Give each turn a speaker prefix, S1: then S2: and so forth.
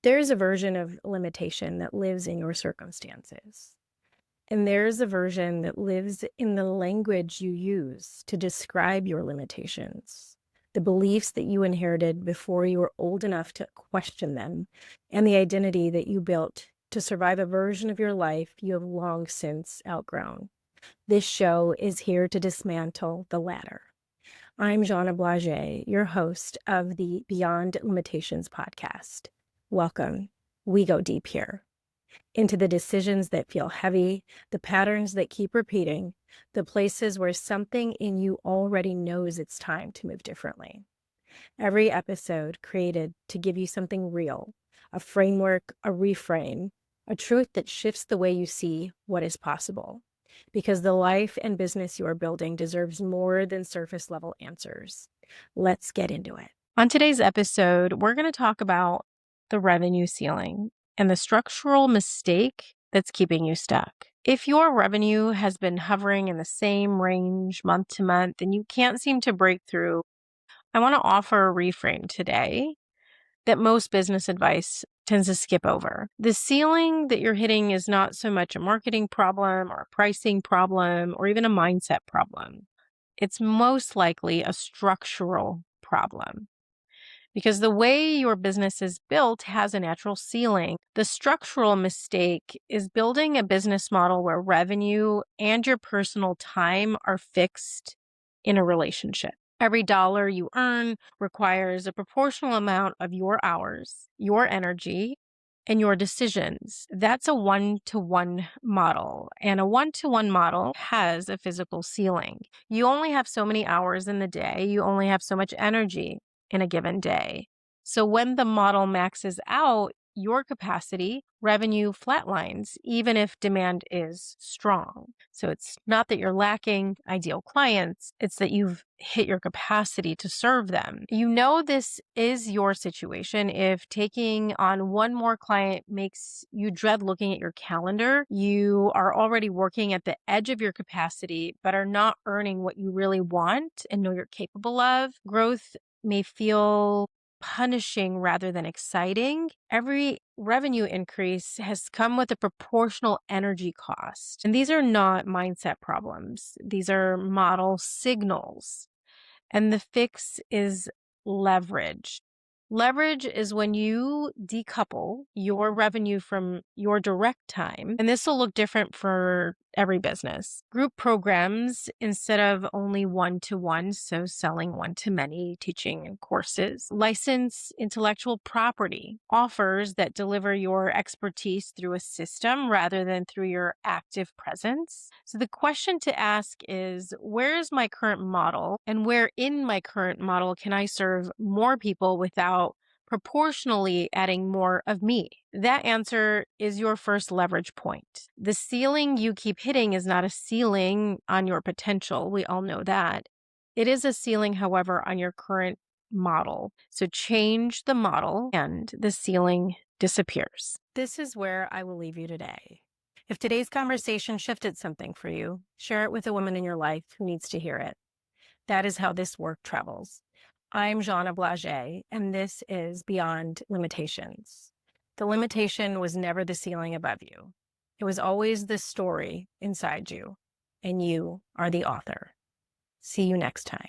S1: There's a version of limitation that lives in your circumstances. And there's a version that lives in the language you use to describe your limitations, the beliefs that you inherited before you were old enough to question them, and the identity that you built to survive a version of your life you have long since outgrown. This show is here to dismantle the latter. I'm Zhanna Blage, your host of the Beyond Limitations podcast. Welcome. We go deep here into the decisions that feel heavy, the patterns that keep repeating, the places where something in you already knows it's time to move differently. Every episode created to give you something real, a framework, a reframe, a truth that shifts the way you see what is possible. Because the life and business you are building deserves more than surface level answers. Let's get into it. On today's episode, we're going to talk about the revenue ceiling and the structural mistake that's keeping you stuck. If your revenue has been hovering in the same range month to month and you can't seem to break through, I want to offer a reframe today that most business advice tends to skip over. The ceiling that you're hitting is not so much a marketing problem or a pricing problem or even a mindset problem. It's most likely a structural problem. Because the way your business is built has a natural ceiling. The structural mistake is building a business model where revenue and your personal time are fixed in a relationship. Every dollar you earn requires a proportional amount of your hours, your energy, and your decisions. That's a one-to-one model. And a one-to-one model has a physical ceiling. You only have so many hours in the day. You only have so much energy in a given day. So when the model maxes out your capacity, revenue flatlines, even if demand is strong. So it's not that you're lacking ideal clients, it's that you've hit your capacity to serve them. You know this is your situation if taking on one more client makes you dread looking at your calendar. You are already working at the edge of your capacity, but are not earning what you really want and know you're capable of. Growth may feel punishing rather than exciting. Every revenue increase has come with a proportional energy cost. And these are not mindset problems. These are model signals. And the fix is leverage. Leverage is when you decouple your revenue from your direct time. And this will look different for every business. Group programs instead of only one-to-one, so selling one-to-many, teaching courses. License intellectual property, offers that deliver your expertise through a system rather than through your active presence. So the question to ask is, where is my current model? And where in my current model can I serve more people without proportionally adding more of me? That answer is your first leverage point. The ceiling you keep hitting is not a ceiling on your potential. We all know that. It is a ceiling, however, on your current model. So change the model and the ceiling disappears. This is where I will leave you today. If today's conversation shifted something for you, share it with a woman in your life who needs to hear it. That is how this work travels. I'm Zhanna Blage, and this is Beyond Limitations. The limitation was never the ceiling above you. It was always the story inside you, and you are the author. See you next time.